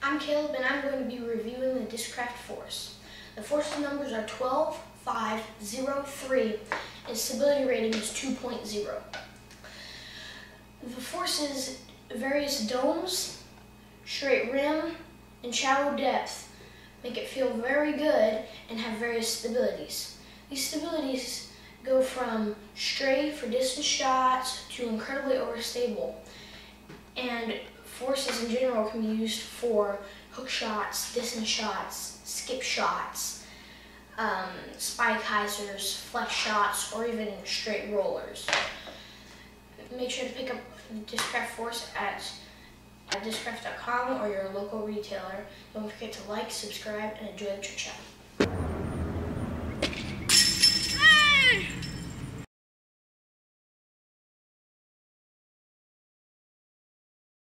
I'm Caleb and I'm going to be reviewing the Discraft Force. The Force numbers are 12, 5, 0, 3, and stability rating is 2.0. The Force's various domes, straight rim, and shallow depth make it feel very good and have various stabilities. These stabilities go from stray for distance shots to incredibly overstable. And Forces in general can be used for hook shots, distance shots, skip shots, spike hyzers, flex shots, or even straight rollers. Make sure to pick up Discraft Force at discraft.com or your local retailer. Don't forget to like, subscribe, and enjoy the trick shot.